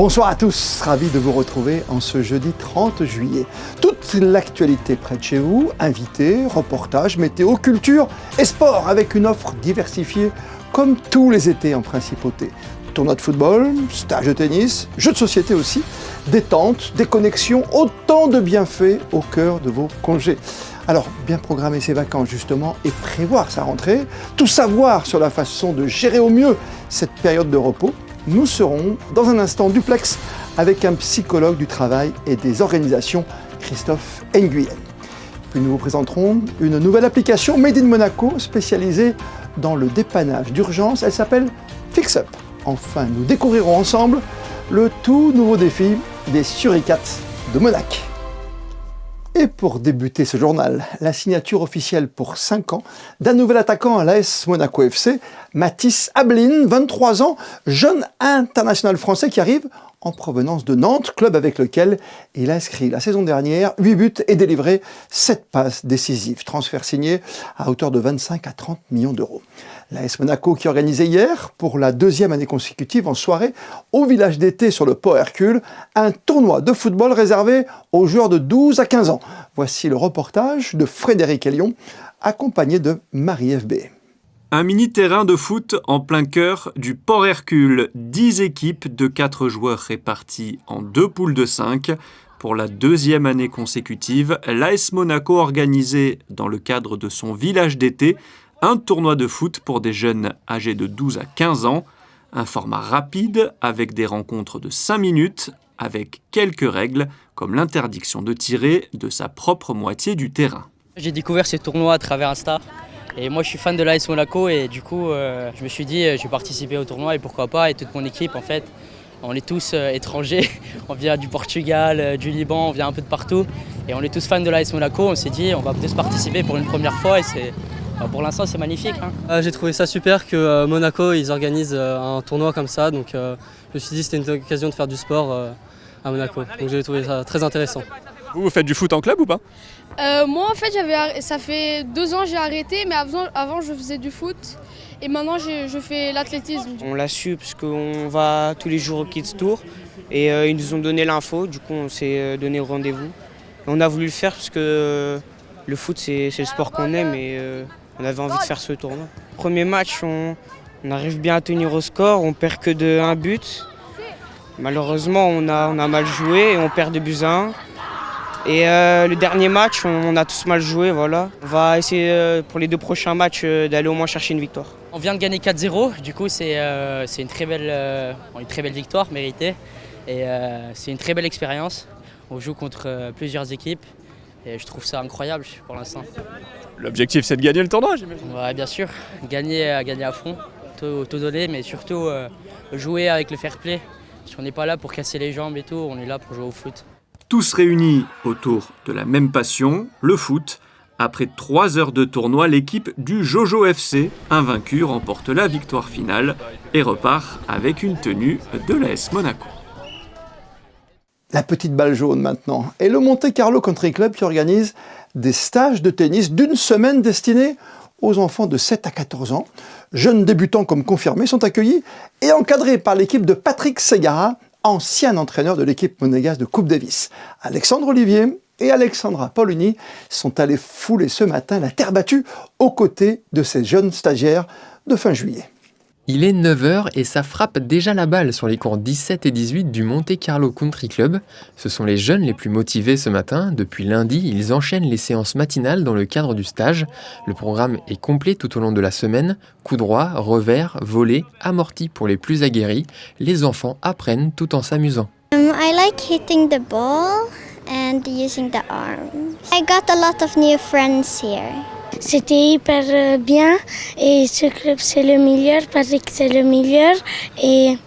Bonsoir à tous, ravi de vous retrouver en ce jeudi 30 juillet. Toute l'actualité près de chez vous, invités, reportages, météo, culture et sport avec une offre diversifiée comme tous les étés en principauté. Tournoi de football, stage de tennis, jeux de société aussi, détente, déconnexion, autant de bienfaits au cœur de vos congés. Alors, bien programmer ses vacances justement et prévoir sa rentrée, tout savoir sur la façon de gérer au mieux cette période de repos. Nous serons dans un instant duplex avec un psychologue du travail et des organisations, Christophe Nguyen. Puis nous vous présenterons une nouvelle application Made in Monaco spécialisée dans le dépannage d'urgence. Elle s'appelle Fix Up. Enfin, nous découvrirons ensemble le tout nouveau défi des Suricates de Monac. Et pour débuter ce journal, la signature officielle pour 5 ans d'un nouvel attaquant à l'AS Monaco FC, Mathis Ablin, 23 ans, jeune international français qui arrive en provenance de Nantes, club avec lequel il a inscrit la saison dernière 8 buts et délivré 7 passes décisives. Transfert signé à hauteur de 25 à 30 millions d'euros. L'AS Monaco qui organisait hier, pour la 2e année consécutive en soirée, au village d'été sur le Port Hercule, un tournoi de football réservé aux joueurs de 12 à 15 ans. Voici le reportage de Frédéric Elion, accompagné de Marie-Ève B. Un mini-terrain de foot en plein cœur du Port Hercule. 10 équipes de 4 joueurs répartis en 2 poules de 5. Pour la 2e année consécutive, l'AS Monaco organisait, dans le cadre de son village d'été, un tournoi de foot pour des jeunes âgés de 12 à 15 ans. Un format rapide avec des rencontres de 5 minutes, avec quelques règles, comme l'interdiction de tirer de sa propre moitié du terrain. J'ai découvert ce tournoi à travers Insta. Et moi je suis fan de l'AS Monaco et du coup je me suis dit je vais participer au tournoi et pourquoi pas. Et toute mon équipe en fait, on est tous étrangers, on vient du Portugal, du Liban, on vient un peu de partout. Et on est tous fans de l'AS Monaco, on s'est dit on va tous participer pour une première fois et pour l'instant c'est magnifique. J'ai trouvé ça super que Monaco ils organisent un tournoi comme ça, donc je me suis dit que c'était une occasion de faire du sport à Monaco. Donc j'ai trouvé ça très intéressant. Vous faites du foot en club ou pas ? Moi en fait ça fait 2 ans j'ai arrêté, mais avant je faisais du foot et maintenant je fais l'athlétisme. On l'a su parce qu'on va tous les jours au Kids Tour et ils nous ont donné l'info, du coup on s'est donné rendez-vous. On a voulu le faire parce que le foot c'est le sport qu'on aime et on avait envie de faire ce tournoi. Premier match on arrive bien à tenir au score, on perd que de 1 but. Malheureusement on a mal joué et on perd 2 buts à 1. Et le dernier match, on a tous mal joué, voilà. On va essayer pour les 2 prochains matchs d'aller au moins chercher une victoire. On vient de gagner 4-0, du coup c'est une très belle victoire méritée. Et c'est une très belle expérience. On joue contre plusieurs équipes et je trouve ça incroyable pour l'instant. L'objectif c'est de gagner le tournoi, j'imagine. Ouais, bien sûr, gagner à fond, tout donner, mais surtout jouer avec le fair play. Parce qu'on n'est pas là pour casser les jambes et tout, on est là pour jouer au foot. Tous réunis autour de la même passion, le foot. Après 3 heures de tournoi, l'équipe du Jojo FC, invaincue, remporte la victoire finale et repart avec une tenue de l'AS Monaco. La petite balle jaune maintenant. Et le Monte Carlo Country Club qui organise des stages de tennis d'1 semaine destinés aux enfants de 7 à 14 ans. Jeunes débutants comme confirmés sont accueillis et encadrés par l'équipe de Patrick Ségara, ancien entraîneur de l'équipe monégasque de Coupe Davis. Alexandre Olivier et Alexandra Paulini sont allés fouler ce matin la terre battue aux côtés de ces jeunes stagiaires de fin juillet. Il est 9h et ça frappe déjà la balle sur les cours 17 et 18 du Monte Carlo Country Club. Ce sont les jeunes les plus motivés ce matin. Depuis lundi, ils enchaînent les séances matinales dans le cadre du stage. Le programme est complet tout au long de la semaine. Coup droit, revers, volley, amorti pour les plus aguerris. Les enfants apprennent tout en s'amusant. I like hitting the ball and using the arm. I got a lot of new friends here. C'était hyper bien et ce club c'est le meilleur, Patrick c'est le meilleur et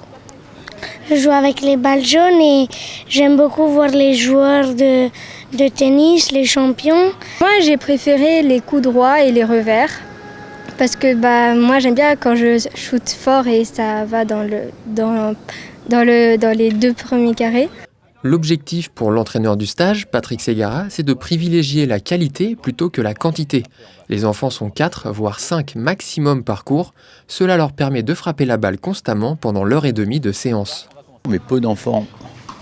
je joue avec les balles jaunes et j'aime beaucoup voir les joueurs de tennis, les champions. Moi j'ai préféré les coups droits et les revers parce que moi j'aime bien quand je shoot fort et ça va dans les 2 premiers carrés. L'objectif pour l'entraîneur du stage, Patrick Ségara, c'est de privilégier la qualité plutôt que la quantité. Les enfants sont 4, voire 5 maximum par cours. Cela leur permet de frapper la balle constamment pendant l'heure et demie de séance. On met peu d'enfants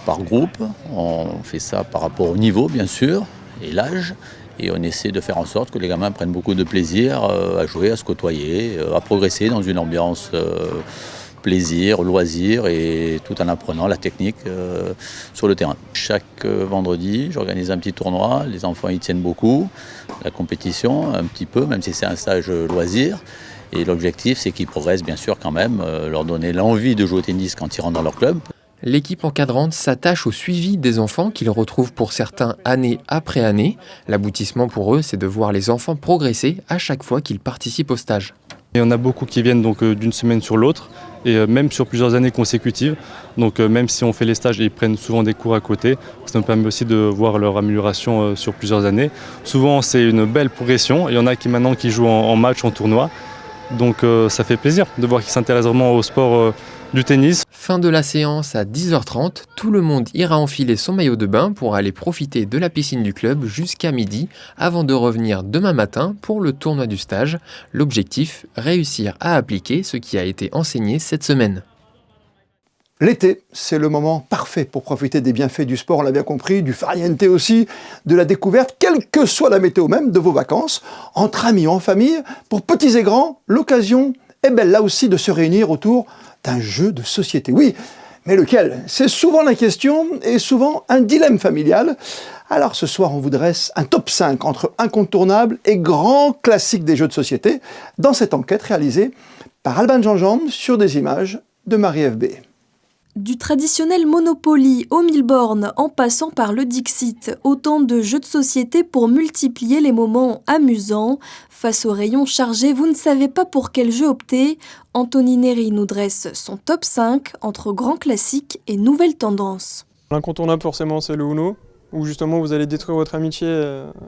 par groupe, on fait ça par rapport au niveau bien sûr et l'âge. Et on essaie de faire en sorte que les gamins prennent beaucoup de plaisir à jouer, à se côtoyer, à progresser dans une ambiance plaisir, loisir et tout en apprenant la technique sur le terrain. Chaque vendredi, j'organise un petit tournoi, les enfants y tiennent beaucoup, la compétition un petit peu, même si c'est un stage loisir. Et l'objectif, c'est qu'ils progressent bien sûr quand même, leur donner l'envie de jouer au tennis quand ils rentrent dans leur club. L'équipe encadrante s'attache au suivi des enfants qu'ils retrouvent pour certains année après année. L'aboutissement pour eux, c'est de voir les enfants progresser à chaque fois qu'ils participent au stage. Il y en a beaucoup qui viennent donc d'une semaine sur l'autre et même sur plusieurs années consécutives. Donc même si on fait les stages, ils prennent souvent des cours à côté. Ça nous permet aussi de voir leur amélioration sur plusieurs années. Souvent c'est une belle progression. Il y en a qui maintenant qui jouent en match, en tournoi. Donc ça fait plaisir de voir qu'ils s'intéressent vraiment au sport du tennis. Fin de la séance à 10h30, tout le monde ira enfiler son maillot de bain pour aller profiter de la piscine du club jusqu'à midi avant de revenir demain matin pour le tournoi du stage. L'objectif, réussir à appliquer ce qui a été enseigné cette semaine. L'été, c'est le moment parfait pour profiter des bienfaits du sport, on l'a bien compris, du farniente aussi, de la découverte, quelle que soit la météo même, de vos vacances, entre amis, en famille, pour petits et grands, l'occasion est belle là aussi de se réunir autour d'un jeu de société. Oui, mais lequel? C'est souvent la question et souvent un dilemme familial. Alors ce soir, on vous dresse un top 5 entre incontournables et grands classiques des jeux de société dans cette enquête réalisée par Alban Jean-Jean sur des images de Marie-Ève B. Du traditionnel Monopoly au Milborn en passant par le Dixit, autant de jeux de société pour multiplier les moments amusants. Face au rayon chargé, vous ne savez pas pour quel jeu opter. Anthony Neri nous dresse son top 5 entre grands classiques et nouvelles tendances. L'incontournable forcément c'est le Uno, où justement vous allez détruire votre amitié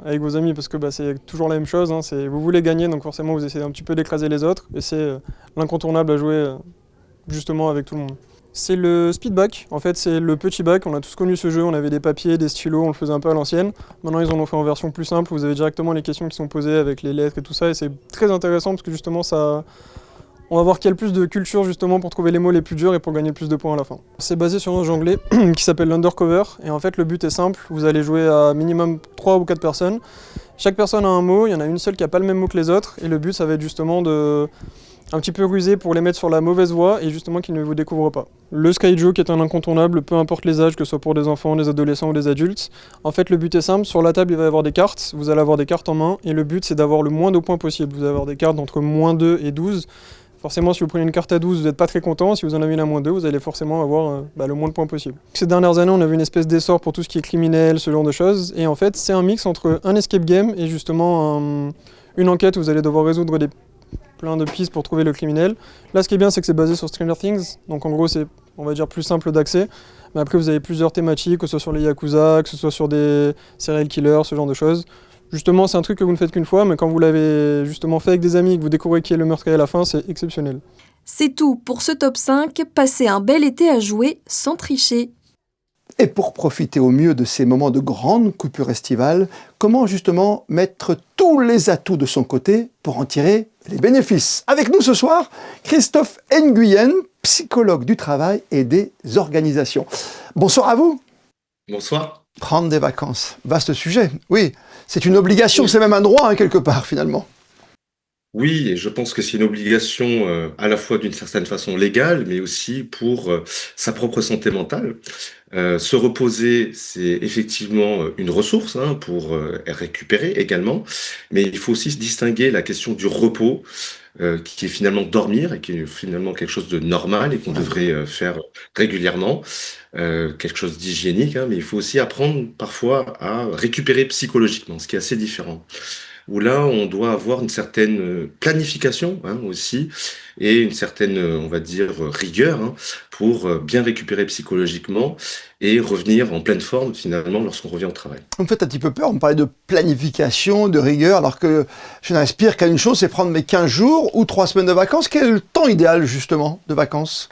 avec vos amis parce que c'est toujours la même chose, hein, vous voulez gagner donc forcément vous essayez un petit peu d'écraser les autres et c'est l'incontournable à jouer justement avec tout le monde. C'est le speedback, en fait c'est le petit bac, on a tous connu ce jeu, on avait des papiers, des stylos, on le faisait un peu à l'ancienne. Maintenant ils en ont fait en version plus simple, vous avez directement les questions qui sont posées avec les lettres et tout ça et c'est très intéressant parce que justement on va voir qu'il y a le plus de culture justement pour trouver les mots les plus durs et pour gagner le plus de points à la fin. C'est basé sur un jeu anglais qui s'appelle l'Undercover et en fait le but est simple, vous allez jouer à minimum 3 ou 4 personnes. Chaque personne a un mot, il y en a une seule qui n'a pas le même mot que les autres et le but ça va être justement de un petit peu rusé pour les mettre sur la mauvaise voie et justement qu'ils ne vous découvrent pas. Le Skyjo qui est un incontournable, peu importe les âges, que ce soit pour des enfants, des adolescents ou des adultes. En fait le but est simple, sur la table il va y avoir des cartes, vous allez avoir des cartes en main et le but c'est d'avoir le moins de points possible. Vous allez avoir des cartes entre -2 et 12. Forcément si vous prenez une carte à 12 vous n'êtes pas très content, si vous en avez une à -2 vous allez forcément avoir le moins de points possible. Ces dernières années on a vu une espèce d'essor pour tout ce qui est criminel, ce genre de choses et en fait c'est un mix entre un escape game et justement une enquête où vous allez devoir résoudre plein de pistes pour trouver le criminel. Là ce qui est bien c'est que c'est basé sur Stranger Things, donc en gros c'est on va dire plus simple d'accès, mais après vous avez plusieurs thématiques, que ce soit sur les Yakuza, que ce soit sur des serial killers, ce genre de choses. Justement c'est un truc que vous ne faites qu'une fois, mais quand vous l'avez justement fait avec des amis et que vous découvrez qui est le meurtrier à la fin, c'est exceptionnel. C'est tout pour ce top 5, passez un bel été à jouer sans tricher. Et pour profiter au mieux de ces moments de grande coupure estivale, comment justement mettre tous les atouts de son côté pour en tirer les bénéfices? Avec nous ce soir, Christophe Nguyen, psychologue du travail et des organisations. Bonsoir à vous. Bonsoir. Prendre des vacances, vaste sujet. Oui, c'est une obligation, c'est même un droit quelque part finalement. Oui, et je pense que c'est une obligation à la fois d'une certaine façon légale, mais aussi pour sa propre santé mentale. Se reposer, c'est effectivement une ressource pour récupérer également, mais il faut aussi se distinguer la question du repos, qui est finalement dormir et qui est finalement quelque chose de normal et qu'on devrait faire régulièrement, quelque chose d'hygiénique, mais il faut aussi apprendre parfois à récupérer psychologiquement, ce qui est assez différent. Où là, on doit avoir une certaine planification aussi et une certaine, on va dire, rigueur pour bien récupérer psychologiquement et revenir en pleine forme finalement lorsqu'on revient au travail. Vous me faites un petit peu peur, on me parlait de planification, de rigueur, alors que je n'inspire qu'à une chose, c'est prendre mes 15 jours ou 3 semaines de vacances. Quel est le temps idéal justement de vacances ?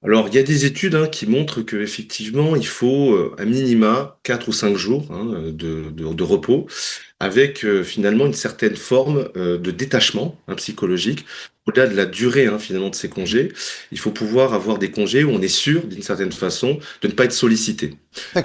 Alors, il y a des études qui montrent qu'effectivement, il faut à minima 4 ou 5 jours de repos. avec finalement une certaine forme de détachement psychologique. Au-delà de la durée finalement de ces congés, il faut pouvoir avoir des congés où on est sûr, d'une certaine façon, de ne pas être sollicité.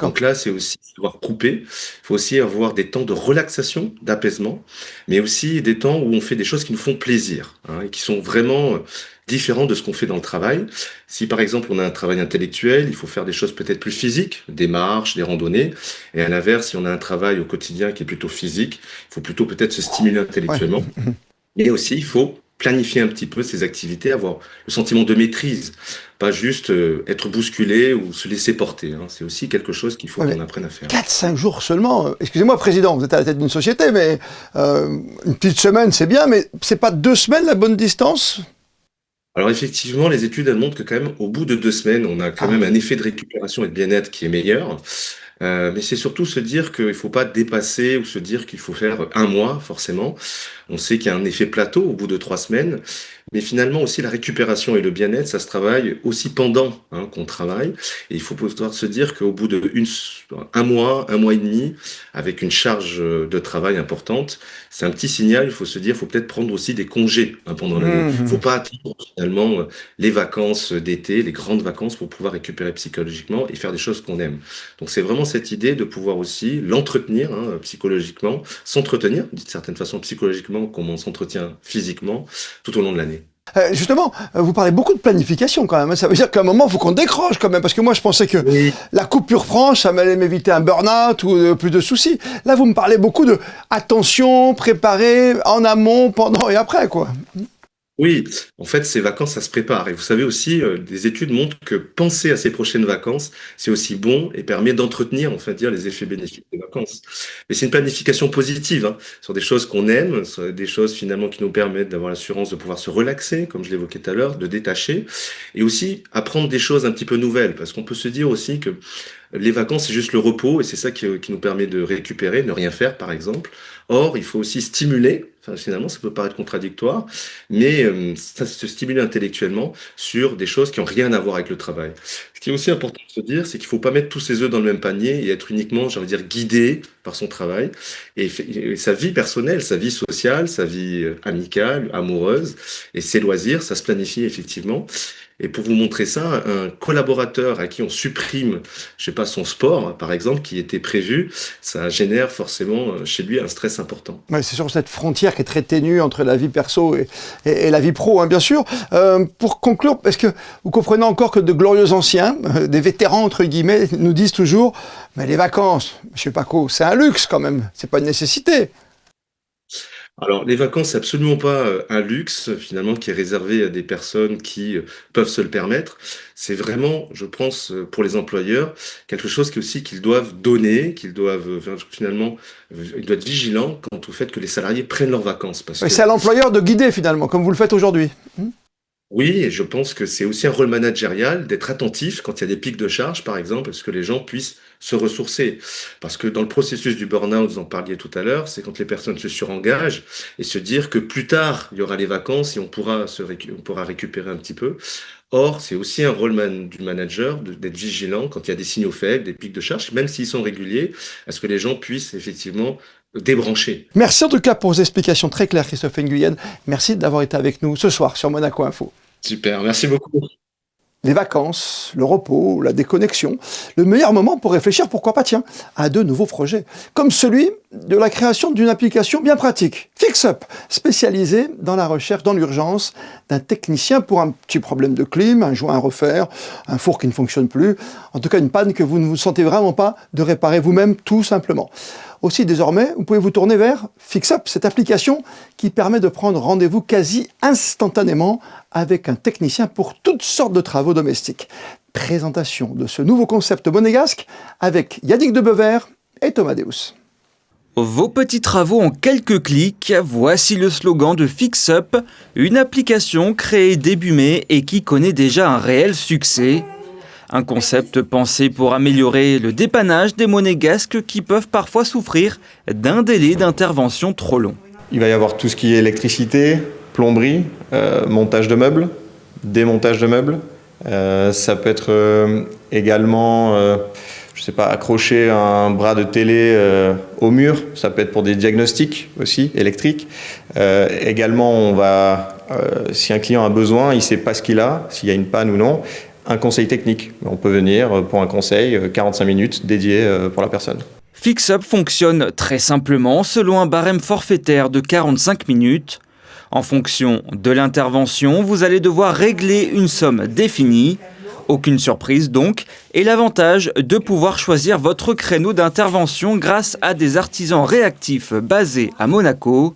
Donc là, c'est aussi devoir couper. Il faut aussi avoir des temps de relaxation, d'apaisement, mais aussi des temps où on fait des choses qui nous font plaisir et qui sont vraiment différents de ce qu'on fait dans le travail. Si par exemple on a un travail intellectuel, il faut faire des choses peut-être plus physiques, des marches, des randonnées. Et à l'inverse, si on a un travail au quotidien qui est plutôt physique, il faut plutôt peut-être se stimuler intellectuellement. Et aussi, il faut planifier un petit peu ses activités, avoir le sentiment de maîtrise, pas juste être bousculé ou se laisser porter. C'est aussi quelque chose qu'il faut qu'on apprenne à faire. 4-5 jours seulement. Excusez-moi, Président, vous êtes à la tête d'une société, mais une petite semaine, c'est bien, mais c'est pas 2 semaines la bonne distance ? Alors effectivement, les études elles montrent que quand même, au bout de 2 semaines, on a quand même un effet de récupération et de bien-être qui est meilleur. Mais c'est surtout se dire qu'il ne faut pas dépasser ou se dire qu'il faut faire 1 mois, forcément. On sait qu'il y a un effet plateau au bout de 3 semaines. Mais finalement aussi, la récupération et le bien-être, ça se travaille aussi pendant qu'on travaille. Et il faut pouvoir se dire qu'au bout de 1 mois, 1 mois et demi, avec une charge de travail importante, c'est un petit signal. Il faut se dire, il faut peut-être prendre aussi des congés pendant l'année. Il ne faut pas attendre finalement les vacances d'été, les grandes vacances pour pouvoir récupérer psychologiquement et faire des choses qu'on aime. Donc c'est vraiment cette idée de pouvoir aussi l'entretenir psychologiquement, s'entretenir d'une certaine façon psychologiquement comme on s'entretient physiquement tout au long de l'année. Justement, vous parlez beaucoup de planification quand même. Ça veut dire qu'à un moment, il faut qu'on décroche quand même. Parce que moi, je pensais que la coupure franche, ça m'allait m'éviter un burn-out ou plus de soucis. Là, vous me parlez beaucoup de attention, préparer en amont, pendant et après, quoi. Oui, en fait, ces vacances, ça se prépare. Et vous savez aussi, des études montrent que penser à ces prochaines vacances, c'est aussi bon et permet d'entretenir, les effets bénéfiques des vacances. Mais c'est une planification positive, sur des choses qu'on aime, sur des choses finalement qui nous permettent d'avoir l'assurance de pouvoir se relaxer, comme je l'évoquais tout à l'heure, de détacher, et aussi apprendre des choses un petit peu nouvelles, parce qu'on peut se dire aussi que les vacances, c'est juste le repos, et c'est ça qui nous permet de récupérer, ne rien faire, par exemple. Or, il faut aussi stimuler, finalement, ça peut paraître contradictoire, mais se stimuler intellectuellement sur des choses qui n'ont rien à voir avec le travail. Ce qui est aussi important de se dire, c'est qu'il ne faut pas mettre tous ses œufs dans le même panier et être uniquement, guidé par son travail. Et sa vie personnelle, sa vie sociale, sa vie amicale, amoureuse, et ses loisirs, ça se planifie effectivement. Et pour vous montrer ça, un collaborateur à qui on supprime, son sport, par exemple, qui était prévu, ça génère forcément chez lui un stress important. Ouais, c'est sur cette frontière qui est très ténue entre la vie perso et la vie pro, bien sûr. Pour conclure, est-ce que vous comprenez encore que de glorieux anciens, des vétérans entre guillemets, nous disent toujours « Mais les vacances, M. Paco, c'est un luxe quand même, c'est pas une nécessité ». Alors, les vacances, c'est absolument pas un luxe, finalement, qui est réservé à des personnes qui peuvent se le permettre. C'est vraiment, je pense, pour les employeurs, quelque chose qu'ils doivent donner, qu'ils doivent, finalement, ils doivent être vigilants quant au fait que les salariés prennent leurs vacances. Parce que c'est à l'employeur de guider, finalement, comme vous le faites aujourd'hui. Oui, et je pense que c'est aussi un rôle managérial d'être attentif quand il y a des pics de charge, par exemple, parce que les gens puissent se ressourcer. Parce que dans le processus du burn-out, vous en parliez tout à l'heure, c'est quand les personnes se surengagent et se dire que plus tard, il y aura les vacances et on pourra récupérer un petit peu. Or, c'est aussi un rôle du manager d'être vigilant quand il y a des signaux faibles, des pics de charge, même s'ils sont réguliers, à ce que les gens puissent effectivement débrancher. Merci en tout cas pour vos explications très claires, Christophe Nguyen. Merci d'avoir été avec nous ce soir sur Monaco Info. Super, merci beaucoup. Les vacances, le repos, la déconnexion, le meilleur moment pour réfléchir, pourquoi pas, à de nouveaux projets, comme celui de la création d'une application bien pratique, FixUp, spécialisée dans la recherche dans l'urgence d'un technicien pour un petit problème de clim, un joint à refaire, un four qui ne fonctionne plus, en tout cas une panne que vous ne vous sentez vraiment pas de réparer vous-même tout simplement. Aussi, désormais, vous pouvez vous tourner vers FixUp, cette application qui permet de prendre rendez-vous quasi instantanément avec un technicien pour toutes sortes de travaux domestiques. Présentation de ce nouveau concept monégasque avec Yannick Debevert et Thomas Deus. Vos petits travaux en quelques clics, voici le slogan de FixUp, une application créée début mai et qui connaît déjà un réel succès. Un concept pensé pour améliorer le dépannage des monégasques qui peuvent parfois souffrir d'un délai d'intervention trop long. Il va y avoir tout ce qui est électricité, plomberie, montage de meubles, démontage de meubles. Ça peut être également, je sais pas, accrocher un bras de télé au mur, ça peut être pour des diagnostics aussi, électriques. Également, on va, si un client a besoin, il ne sait pas ce qu'il a, s'il y a une panne ou non, un conseil technique. On peut venir pour un conseil, 45 minutes dédié pour la personne. FixUp fonctionne très simplement selon un barème forfaitaire de 45 minutes. En fonction de l'intervention, vous allez devoir régler une somme définie. Aucune surprise donc, et l'avantage de pouvoir choisir votre créneau d'intervention grâce à des artisans réactifs basés à Monaco.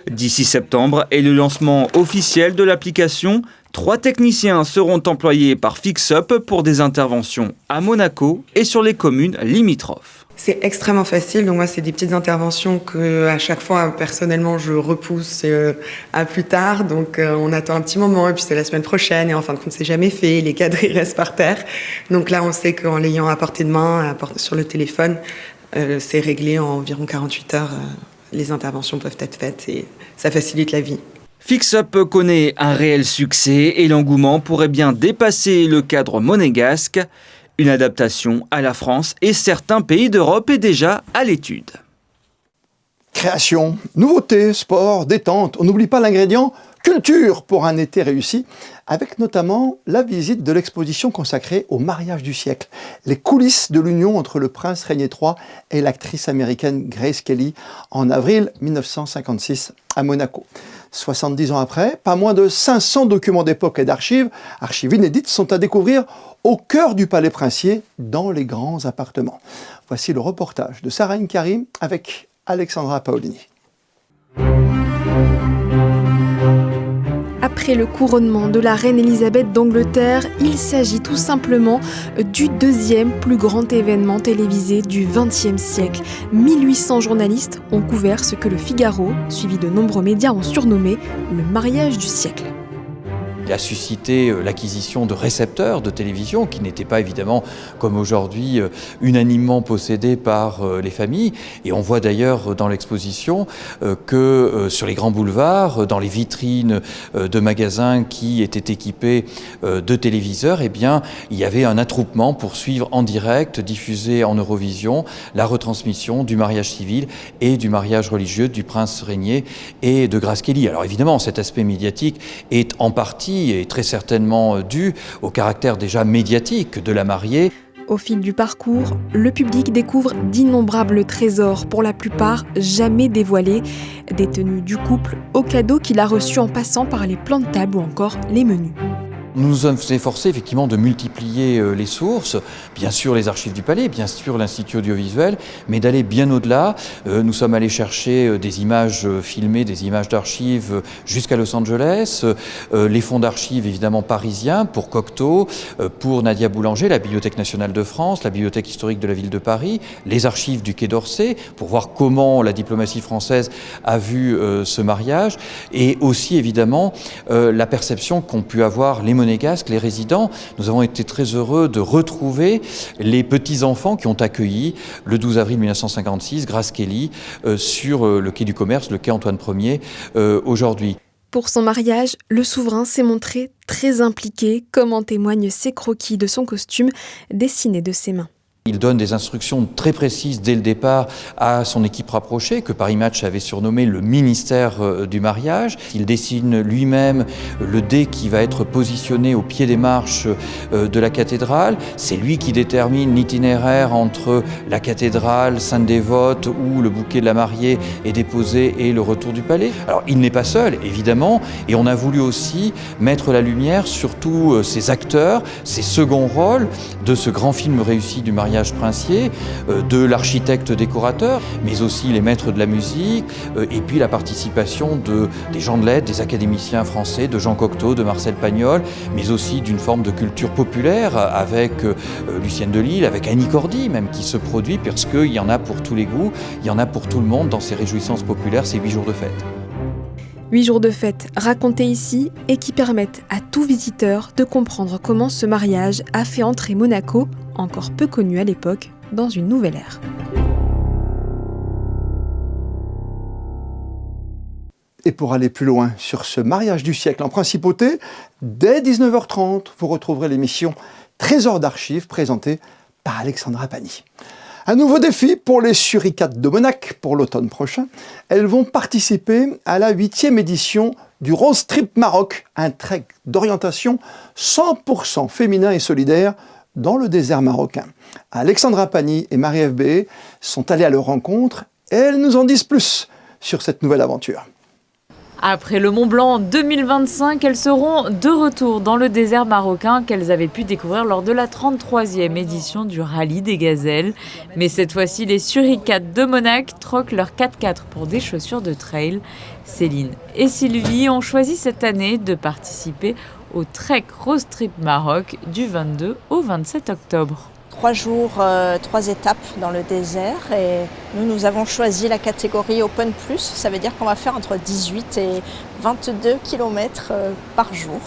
D'ici septembre et le lancement officiel de l'application, 3 techniciens seront employés par FixUp pour des interventions à Monaco et sur les communes limitrophes. C'est extrêmement facile, donc moi c'est des petites interventions que à chaque fois personnellement je repousse à plus tard, donc on attend un petit moment et puis c'est la semaine prochaine et en fin de compte c'est jamais fait, les cadres ils restent par terre, donc là on sait qu'en l'ayant à portée de main, sur le téléphone, c'est réglé en environ 48 heures, les interventions peuvent être faites et ça facilite la vie. FixUp connaît un réel succès et l'engouement pourrait bien dépasser le cadre monégasque. Une adaptation à la France et certains pays d'Europe est déjà à l'étude. Création, nouveautés, sport, détente. On n'oublie pas l'ingrédient culture pour un été réussi, avec notamment la visite de l'exposition consacrée au mariage du siècle. Les coulisses de l'union entre le prince Régnier III et l'actrice américaine Grace Kelly en avril 1956 à Monaco. 70 ans après, pas moins de 500 documents d'époque et d'archives inédites sont à découvrir au cœur du palais princier, dans les grands appartements. Voici le reportage de Sarah Karim avec Alexandra Paolini. Après le couronnement de la reine Elisabeth d'Angleterre, il s'agit tout simplement du deuxième plus grand événement télévisé du XXe siècle. 1800 journalistes ont couvert ce que le Figaro, suivi de nombreux médias, ont surnommé le mariage du siècle. Il a suscité l'acquisition de récepteurs de télévision qui n'étaient pas évidemment, comme aujourd'hui, unanimement possédés par les familles. Et on voit d'ailleurs dans l'exposition que sur les grands boulevards, dans les vitrines de magasins qui étaient équipés de téléviseurs, eh bien, il y avait un attroupement pour suivre en direct, diffusé en Eurovision, la retransmission du mariage civil et du mariage religieux du prince Régnier et de Grace Kelly. Alors évidemment, cet aspect médiatique est en partie et très certainement dû au caractère déjà médiatique de la mariée. Au fil du parcours, le public découvre d'innombrables trésors, pour la plupart jamais dévoilés, des tenues du couple aux cadeaux qu'il a reçus en passant par les plans de table ou encore les menus. Nous nous sommes efforcés effectivement de multiplier les sources, bien sûr les archives du Palais, bien sûr l'Institut audiovisuel, mais d'aller bien au-delà. Nous sommes allés chercher des images filmées, des images d'archives jusqu'à Los Angeles, les fonds d'archives évidemment parisiens pour Cocteau, pour Nadia Boulanger, la Bibliothèque nationale de France, la Bibliothèque historique de la ville de Paris, les archives du Quai d'Orsay pour voir comment la diplomatie française a vu ce mariage, et aussi évidemment la perception qu'ont pu avoir les monégasques, les résidents. Nous avons été très heureux de retrouver les petits-enfants qui ont accueilli le 12 avril 1956 Grace Kelly sur le quai du commerce, le quai Antoine Ier aujourd'hui. Pour son mariage, le souverain s'est montré très impliqué, comme en témoignent ses croquis de son costume dessinés de ses mains. Il donne des instructions très précises dès le départ à son équipe rapprochée, que Paris Match avait surnommé le ministère du mariage. Il dessine lui-même le dé qui va être positionné au pied des marches de la cathédrale. C'est lui qui détermine l'itinéraire entre la cathédrale Sainte-Dévote, où le bouquet de la mariée est déposé, et le retour du palais. Alors il n'est pas seul, évidemment, et on a voulu aussi mettre la lumière sur tous ces acteurs, ces seconds rôles de ce grand film réussi du mariage princier, de l'architecte décorateur, mais aussi les maîtres de la musique, et puis la participation des gens de lettres, des académiciens français, de Jean Cocteau, de Marcel Pagnol, mais aussi d'une forme de culture populaire avec Lucienne de Lille, avec Annie Cordy même qui se produit, parce qu'il y en a pour tous les goûts, il y en a pour tout le monde dans ces réjouissances populaires, ces 8 jours de fête. 8 jours de fête racontés ici et qui permettent à tout visiteur de comprendre comment ce mariage a fait entrer Monaco, encore peu connu à l'époque, dans une nouvelle ère. Et pour aller plus loin sur ce mariage du siècle en principauté, dès 19h30, vous retrouverez l'émission Trésor d'archives présentée par Alexandra Pani. Un nouveau défi pour les Suricates de Monac pour l'automne prochain. Elles vont participer à la 8e édition du Rose Trip Maroc, un trek d'orientation 100% féminin et solidaire dans le désert marocain. Alexandra Pani et Marie-Ève Béé sont allées à leur rencontre et elles nous en disent plus sur cette nouvelle aventure. Après le Mont Blanc 2025, elles seront de retour dans le désert marocain qu'elles avaient pu découvrir lors de la 33e édition du Rallye des Gazelles. Mais cette fois-ci, les Suricates de Monac troquent leurs 4x4 pour des chaussures de trail. Céline et Sylvie ont choisi cette année de participer au Trek Rose Trip Maroc du 22 au 27 octobre. 3 jours, 3 étapes dans le désert et nous avons choisi la catégorie Open Plus, ça veut dire qu'on va faire entre 18 et 22 km par jour.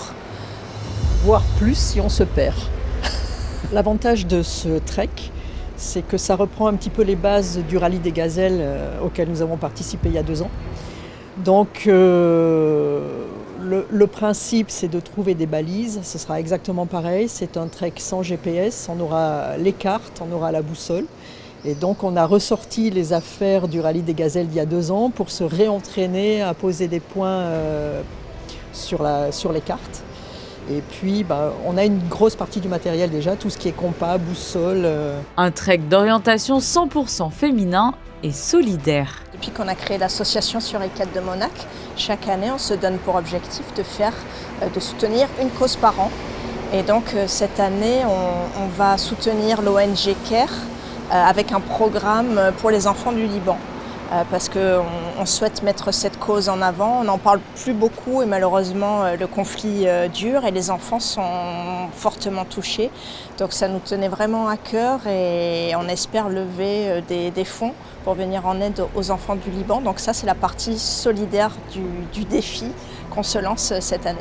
Voire plus si on se perd. L'avantage de ce trek, c'est que ça reprend un petit peu les bases du Rallye des Gazelles auquel nous avons participé il y a 2 ans. Donc le principe, c'est de trouver des balises. Ce sera exactement pareil. C'est un trek sans GPS. On aura les cartes, on aura la boussole. Et donc, on a ressorti les affaires du Rallye des Gazelles il y a 2 ans pour se réentraîner à poser des points sur les cartes. Et puis, on a une grosse partie du matériel déjà, tout ce qui est compas, boussole. Un trek d'orientation 100% féminin et solidaire. Depuis qu'on a créé l'association Suricates de Monac, chaque année, on se donne pour objectif de soutenir une cause par an. Et donc, cette année, on va soutenir l'ONG CARE avec un programme pour les enfants du Liban. Parce qu'on souhaite mettre cette cause en avant. On n'en parle plus beaucoup et malheureusement le conflit dure et les enfants sont fortement touchés. Donc ça nous tenait vraiment à cœur et on espère lever des fonds pour venir en aide aux enfants du Liban. Donc ça c'est la partie solidaire du défi qu'on se lance cette année.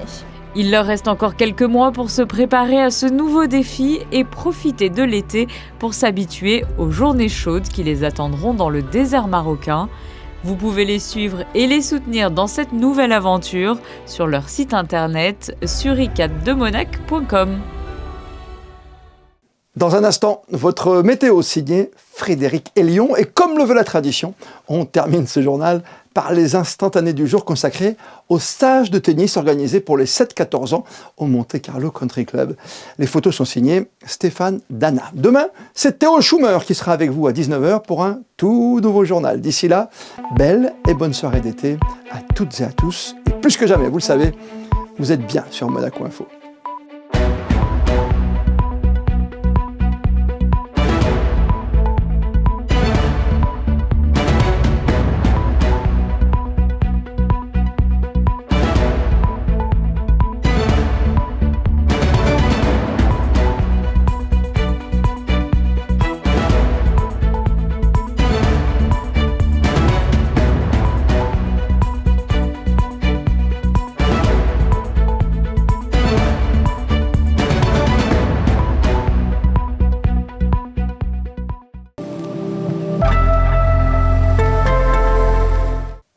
Il leur reste encore quelques mois pour se préparer à ce nouveau défi et profiter de l'été pour s'habituer aux journées chaudes qui les attendront dans le désert marocain. Vous pouvez les suivre et les soutenir dans cette nouvelle aventure sur leur site internet suricatedemonac.com. Dans un instant, votre météo signé Frédéric Hélion. Et comme le veut la tradition, on termine ce journal par les instantanés du jour consacrés au stage de tennis organisé pour les 7-14 ans au Monte Carlo Country Club. Les photos sont signées Stéphane Dana. Demain, c'est Théo Schumer qui sera avec vous à 19h pour un tout nouveau journal. D'ici là, belle et bonne soirée d'été à toutes et à tous. Et plus que jamais, vous le savez, vous êtes bien sur Monaco Info.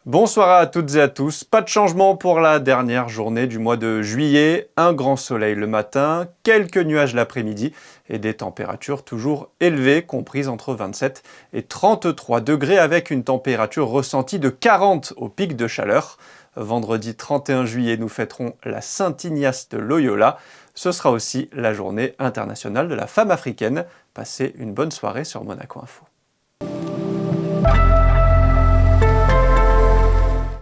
Bonsoir à toutes et à tous. Pas de changement pour la dernière journée du mois de juillet. Un grand soleil le matin, quelques nuages l'après-midi et des températures toujours élevées, comprises entre 27 et 33 degrés avec une température ressentie de 40 au pic de chaleur. Vendredi 31 juillet, nous fêterons la Saint-Ignace de Loyola. Ce sera aussi la journée internationale de la femme africaine. Passez une bonne soirée sur Monaco Info.